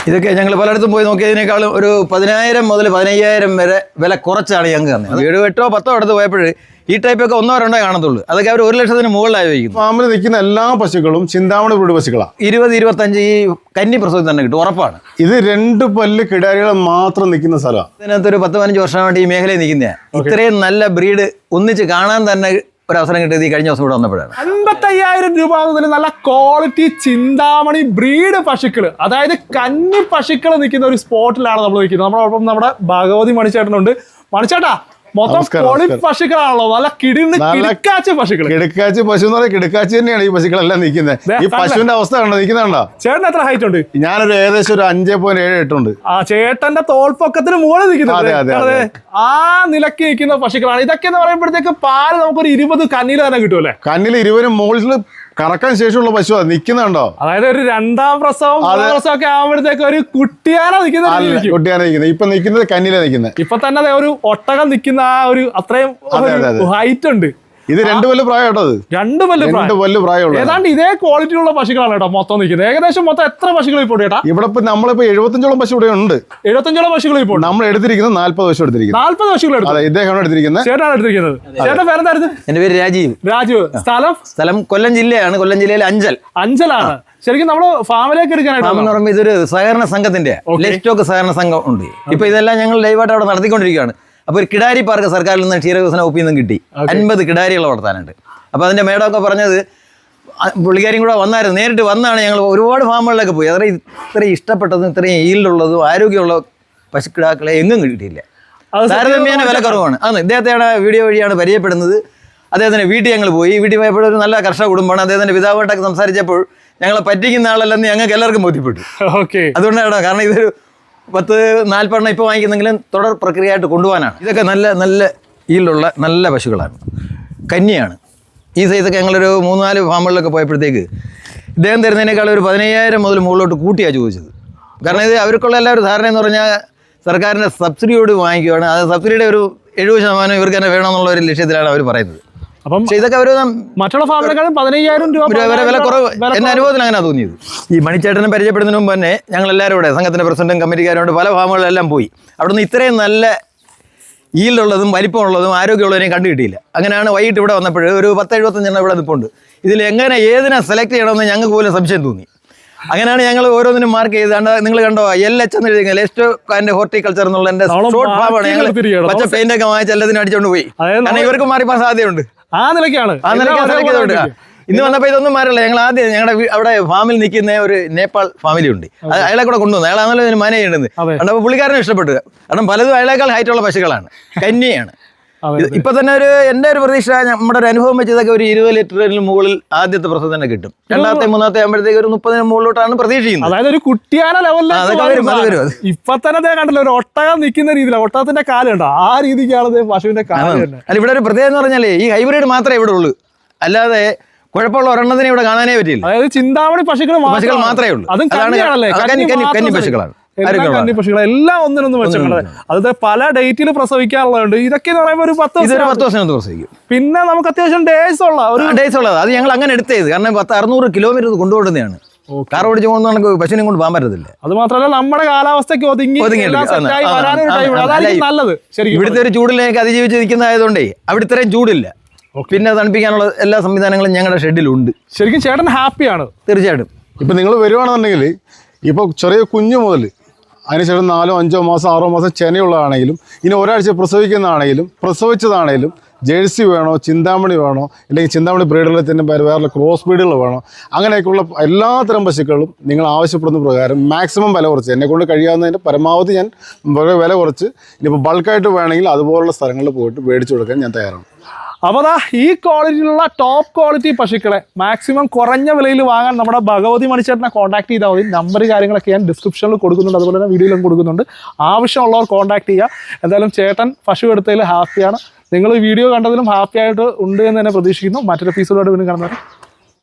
ഇതൊക്കെ ഞങ്ങൾ പലയിടത്തും പോയി നോക്കിയതിനേക്കാളും ഒരു 10,000 മുതൽ 15,000 വരെ വില കുറച്ചാണ് ഞങ്ങൾക്ക് തന്നെ. 7, 8, 10 അടുത്ത് പോയപ്പോൾ ഈ ടൈപ്പൊക്കെ 1 or 2 കാണത്തുള്ളൂ. അതൊക്കെ അവർ 1 ലക്ഷത്തിന് മുകളിലായി വയ്ക്കുന്നു. ഫാമിൽ നിൽക്കുന്ന എല്ലാ പശുക്കളും ചിന്താമണി ബ്രീഡ് പശുക്കളാണ്. 20-25 ഈ കന്നി പ്രസവത്തിൽ തന്നെ കിട്ടും, ഉറപ്പാണ്. ഇത് 2 പല്ല് കിടാരികൾ മാത്രം നിൽക്കുന്ന സ്ഥലമാണ്. ഇതിനകത്തൊരു 10-15 വർഷമായിട്ട് ഈ മേഖലയിൽ നിൽക്കുന്നതാണ്. ഇത്രയും നല്ല ബ്രീഡ് ഒന്നിച്ച് കാണാൻ തന്നെ ഒരവസരം കിട്ടിയത് ഈ കഴിഞ്ഞ ദിവസം ഇവിടെ വന്നപ്പോഴാണ്. 55,000 രൂപ മുതൽ നല്ല ക്വാളിറ്റി ചിന്താമണി ബ്രീഡ് പശുക്കള്, അതായത് കന്നി പശുക്കൾ നിൽക്കുന്ന ഒരു സ്പോട്ടിലാണ് നമ്മൾ നിൽക്കുന്നത്. നമ്മളോടൊപ്പം നമ്മുടെ ഭഗവതി മണിച്ചേട്ടനുണ്ട്. മണിച്ചേട്ടാ, മൊത്തം പൊളി പശുക്കളാണല്ലോ, നല്ല കിടക്കാച്ച പശുക്കൾ. കിടക്കാച്ചി പശു എന്ന് പറയുന്നത് കിടക്കാച്ചി തന്നെയാണ് ഈ പശുക്കളെല്ലാം നിൽക്കുന്നത്. ഈ പശുവിന്റെ അവസ്ഥ കണ്ടോ, നിൽക്കുന്നുണ്ടോ? ചേട്ടൻ എത്ര ഹൈറ്റ് ഉണ്ട്? ഞാനൊരു ഏകദേശം ഒരു 5.78 ഉണ്ട്. ആ ചേട്ടന്റെ തോൾപ്പൊക്കത്തിന് മുകളിൽ നിൽക്കുന്നത് ആ നിലയ്ക്ക് നിൽക്കുന്ന പശുക്കളാണ്. ഇതൊക്കെ എന്ന് പറയുമ്പോഴത്തേക്ക് പാല് നമുക്കൊരു 20 കന്നിയിൽ തന്നെ കിട്ടുമല്ലേ? കന്നിൽ 20 മുകളിൽ കറക്കാൻ ശേഷമുള്ള പശുവാ നിൽക്കുന്നുണ്ടോ. അതായത് ഒരു 2ാം പ്രസവം ഒക്കെ ആവുമ്പോഴത്തേക്ക് ഒരു കുട്ടിയാന നിൽക്കുന്നത്. ഇപ്പൊ നിൽക്കുന്നത് കന്നിയിലാണ് നിൽക്കുന്നത്. ഇപ്പൊ തന്നെ ഒരു ഒട്ടകം നിൽക്കുന്ന ആ ഒരു അത്രയും ഹൈറ്റ് ഉണ്ട്. ഇത് 2 പല്ല് പ്രായം കേട്ടോ. 2 പല്ല് പ്രായമുള്ള ഏതാണ്ട് ഇതേ ക്വാളിറ്റിയുള്ള പശുക്കളാണ് കേട്ടോ മൊത്തം നിൽക്കുന്നത്. ഏകദേശം മൊത്തം എത്ര പശുക്കൾ ഇപ്പോൾ ചേട്ടാ? ഇവിടെ നമ്മളിപ്പോ 75ഓളം പശു ഇവിടെ ഉണ്ട്. 75ഓളം പശുക്കൾ ഇപ്പോൾ നമ്മൾ എടുത്തിരിക്കുന്നത് 40 പശു എടുത്തിരിക്കുന്നത്. 40 പശുക്കൾ ഇദ്ദേഹമാണ് എടുത്തിരിക്കുന്നത്. ചേട്ടാണ് എടുത്തിരിക്കുന്നത്. ചേട്ടൻ പേരെന്തായിരുന്നു? എന്റെ പേര് രാജീവ്. രാജീവ്. സ്ഥലം കൊല്ലം ജില്ലയാണ്. കൊല്ലം ജില്ലയിൽ അഞ്ചലാണ്. ശരിക്കും നമ്മള് ഫാമിലേക്ക് എടുക്കാനായിട്ട് ഇതൊരു സഹകരണ സംഘത്തിന്റെ ലൈഫ് സ്റ്റോക്ക് സഹകരണ സംഘം ഉണ്ട്. ഇപ്പൊ ഇതെല്ലാം ഞങ്ങൾ ലൈവായിട്ട് അവിടെ നടത്തിക്കൊണ്ടിരിക്കുകയാണ്. അപ്പോൾ ഒരു കിടാരി പാർക്ക് സർക്കാരിൽ നിന്ന് ക്ഷീരവികസന വകുപ്പിൽ നിന്നും കിട്ടി. 50 കിടാരികൾ വളർത്താനുണ്ട്. അപ്പോൾ അതിൻ്റെ മേഡമൊക്കെ പറഞ്ഞത് പുള്ളിക്കാരും കൂടെ വന്നായിരുന്നു, നേരിട്ട് വന്നാണ്. ഞങ്ങൾ ഒരുപാട് ഫാമുകളിലൊക്കെ പോയി. ഇത്രയും ഇഷ്ടപ്പെട്ടതും ഇത്രയും ഈൽഡുള്ളതും ആരോഗ്യമുള്ള പശുക്കിടാക്കളെ എങ്ങും കിട്ടിയില്ല. താരതമ്യേന വില കുറവാണ്. ഇദ്ദേഹത്തെയാണ് വീഡിയോ വഴിയാണ് പരിചയപ്പെടുന്നത്. അദ്ദേഹത്തിൻ്റെ വീട്ടിൽ ഞങ്ങൾ പോയി. വീട്ടിൽ പോയപ്പോൾ ഒരു നല്ല കർഷക കുടുംബമാണ്. അദ്ദേഹത്തിൻ്റെ പിതാവായിട്ടൊക്കെ സംസാരിച്ചപ്പോൾ ഞങ്ങളെ പറ്റിക്കുന്ന ആളല്ലെന്ന് ഞങ്ങൾക്ക് എല്ലാവർക്കും ബോധ്യപ്പെട്ടു. അതുകൊണ്ടാണ്, കാരണം ഇതൊരു 10-40 ഇപ്പോൾ വാങ്ങിക്കുന്നെങ്കിലും തുടർ പ്രക്രിയയായിട്ട് കൊണ്ടുപോകാനാണ്. ഇതൊക്കെ നല്ല ഈലുള്ള നല്ല പശുക്കളാണ്, കന്നിയാണ്. ഈ സൈസൊക്കെ ഞങ്ങളൊരു 3-4 ഫാമുകളിലൊക്കെ പോയപ്പോഴത്തേക്ക് ഇദ്ദേഹം തരുന്നതിനേക്കാൾ ഒരു 15,000 മുതൽ മുകളിലോട്ട് കൂട്ടിയാണ് ചോദിച്ചത്. കാരണം ഇത് അവർക്കുള്ള എല്ലാവരും ധാരണ എന്ന് പറഞ്ഞാൽ സർക്കാരിൻ്റെ സബ്സിഡിയോട് വാങ്ങിക്കുകയാണ്. അത് സബ്സിഡിയുടെ ഒരു 70% ഇവർക്ക് തന്നെ വേണമെന്നുള്ള ഒരു ലക്ഷ്യത്തിലാണ് അവർ പറയുന്നത്. അപ്പം ഇതൊക്കെ ഒരു മറ്റുള്ള ഫാമിനെക്കാളും 15,000 രൂപ വില കുറവ് എൻ്റെ അനുഭവത്തിൽ അങ്ങനെ തോന്നിയത്. ഈ മണിച്ചേട്ടനെ പരിചയപ്പെടുന്നതിന് മുമ്പ് തന്നെ ഞങ്ങൾ എല്ലാവരും ഇവിടെ സംഘത്തിൻ്റെ പ്രസിഡന്റും കമ്മിറ്റിക്കാരോട് പല ഫാമുകളിലെല്ലാം പോയി. അവിടെ നിന്ന് ഇത്രയും നല്ല ഈൽഡുള്ളതും വലിപ്പമുള്ളതും ആരോഗ്യമുള്ളതിനെയും കണ്ടു കിട്ടിയില്ല. അങ്ങനെയാണ് വൈകിട്ട് ഇവിടെ വന്നപ്പോൾ ഒരു 10-75 ഇവിടെ നിൽപ്പുണ്ട്. ഇതിൽ എങ്ങനെ ഏതിനെ സെലക്ട് ചെയ്യണമെന്ന് ഞങ്ങൾക്ക് പോലും സംശയം തോന്നി. അങ്ങനെയാണ് ഞങ്ങൾ ഓരോന്നിനും മാർക്ക് ചെയ്താണ്ട് നിങ്ങൾ കണ്ടോ LH എന്ന് എഴുതി ലെസ്റ്റോ ആൻഡ് ഹോർട്ടിക്കൾച്ചർ എന്നുള്ള എൻ്റെ ഷോർട്ട് ഫാമാണ്. ഞങ്ങൾ പച്ച പെയിൻ്റൊക്കെ വാങ്ങിച്ച് എല്ലാത്തിനും അടിച്ചുകൊണ്ട് പോയി. കാരണം ഇവർക്ക് മാറിപ്പോകാൻ സാധ്യതയുണ്ട്. ആ നിലയ്ക്കാണ് സെലക്ട് ചെയ്തോണ്ട് ഇന്ന് വന്നപ്പോൾ ഇതൊന്നും മാറില്ല. ഞങ്ങൾ ആദ്യം ഞങ്ങളുടെ അവിടെ ഫാമിൽ നിൽക്കുന്ന ഒരു നേപ്പാൾ ഫാമിലി ഉണ്ട്. അയാളെ കൂടെ കൊണ്ടുവന്നു. അയാളാണല്ലോ ഇതിന് മാനേജ് ചെയ്യേണ്ടത്. കണ്ടപ്പോൾ പുള്ളിക്കാരനെ ഇഷ്ടപ്പെട്ടു. കാരണം പലതും അയാളേക്കാൾ ഹൈറ്റുള്ള പശുക്കളാണ്, കന്നിയാണ്. ഇപ്പൊ തന്നെ എൻ്റെ ഒരു പ്രതീക്ഷ, നമ്മുടെ ഒരു അനുഭവം വെച്ച് ഇതൊക്കെ ഒരു 20 ലിറ്ററിന് മുകളിൽ ആദ്യത്തെ പ്രസവം തന്നെ കിട്ടും. 2ാമത്തെ 3ാമത്തെ ആകുമ്പോഴത്തേക്ക് ഒരു 30-ന് മുകളിലോട്ടാണ് പ്രതീക്ഷിക്കുന്നത്. അതായത് ഒരു കുട്ടിയാന ലെവലിൽ ഇപ്പൊ തന്നെ കണ്ടല്ലോ ഒരു ഒട്ടകം നിൽക്കുന്ന രീതിയിലാണ്. ഒട്ടകത്തിന്റെ കാലുണ്ടോ ആ രീതിക്കാണ് പശുവിന്റെ കാല്. അല്ല, ഇവിടെ ഒരു പ്രത്യേകത എന്ന് പറഞ്ഞാലേ ഈ ഹൈബ്രിഡ് മാത്രമേ ഇവിടെ ഉള്ളൂ. അല്ലാതെ കുഴപ്പമുള്ള ഒരെണ്ണത്തിനെ ഇവിടെ കാണാനേ പറ്റില്ല. അതായത് ചിന്താമണി പശുക്കൾ മാത്രമേ ഉള്ളൂ. അതും കന്നി പശുക്കളാണ്. പശുക്കളെ എല്ലാം ഒന്നിനൊന്നും വെച്ചിട്ടുള്ളത്. അത് പല ഡേറ്റിൽ പ്രസവിക്കാനുള്ളതുണ്ട്. ഇതൊക്കെ എന്ന് പറയുമ്പോൾ ഒരു 10 വർഷം പ്രസവിക്കും. പിന്നെ നമുക്ക് അത്യാവശ്യം ഡേയ്സ് ഉള്ളത് അത് ഞങ്ങൾ അങ്ങനെ എടുത്തേത്. കാരണം 600 കിലോമീറ്റർ കൊണ്ടുപോകുന്നതാണ്. കാർ ഓടിച്ച് പോകുന്ന പശുവിനെ കൊണ്ട് പോകാൻ പറ്റത്തില്ല. അത് മാത്രമല്ല നമ്മുടെ കാലാവസ്ഥയ്ക്ക് ഒതുങ്ങി നല്ലത്. ഇവിടുത്തെ ഒരു ചൂടിലേക്ക് അതിജീവിച്ച് നിൽക്കുന്നതായതുകൊണ്ടേ അവിടെ ഇത്രയും ചൂടില്ല. പിന്നെ തണുപ്പിക്കാനുള്ള എല്ലാ സംവിധാനങ്ങളും ഞങ്ങളുടെ ഷെഡിലുണ്ട്. ശരിക്കും ചേട്ടൻ ഹാപ്പിയാണ്. തീർച്ചയായിട്ടും. ഇപ്പം നിങ്ങൾ വരുവാണെന്നുണ്ടെങ്കിൽ ഇപ്പോൾ ചെറിയ കുഞ്ഞു മുതൽ അതിനുശേഷം 4, 5 മാസം 6 മാസം ചെനയുള്ളതാണെങ്കിലും ഇനി ഒരാഴ്ച പ്രസവിച്ചതാണെങ്കിലും ജേഴ്സി വേണോ, ചിന്താമണി വേണോ, അല്ലെങ്കിൽ ചിന്താമണി ബ്രീഡുകളിൽ തന്നെ വേറെ ക്രോസ് ബ്രീഡുകൾ വേണോ, അങ്ങനെയൊക്കെയുള്ള എല്ലാത്തരം പശുക്കളും നിങ്ങൾ ആവശ്യപ്പെടുന്ന പ്രകാരം മാക്സിമം വില കുറച്ച് എന്നെക്കൊണ്ട് കഴിയാവുന്നതിൻ്റെ പരമാവധി ഞാൻ വില കുറച്ച് ഇനിയിപ്പോൾ ബൾക്കായിട്ട് വേണമെങ്കിൽ അതുപോലുള്ള സ്ഥലങ്ങളിൽ പോയിട്ട് മേടിച്ചു കൊടുക്കാൻ ഞാൻ തയ്യാറാണ്. അപ്പോൾ ഈ ക്വാളിറ്റിയിലുള്ള ടോപ്പ് ക്വാളിറ്റി പശുക്കളെ മാക്സിമം കുറഞ്ഞ വിലയിൽ വാങ്ങാൻ നമ്മുടെ ഭഗവതി മണിച്ചേട്ടനെ കോൺടാക്ട് ചെയ്താൽ മതി. നമ്പർ കാര്യങ്ങളൊക്കെ ഞാൻ ഡിസ്ക്രിപ്ഷനിൽ കൊടുക്കുന്നുണ്ട്, അതുപോലെ തന്നെ വീഡിയോയിലും കൊടുക്കുന്നുണ്ട്. ആവശ്യമുള്ളവർ കോൺടാക്ട് ചെയ്യുക. എന്തായാലും ചേട്ടൻ പശു എടുത്തതിൽ ഹാപ്പിയാണ്. നിങ്ങൾ വീഡിയോ കണ്ടതിലും ഹാപ്പി ആയിട്ട് ഉണ്ട് എന്ന് തന്നെ പ്രതീക്ഷിക്കുന്നു. മറ്റൊരു എപ്പിസോഡോട് വീണ്ടും കാണുന്നവരെ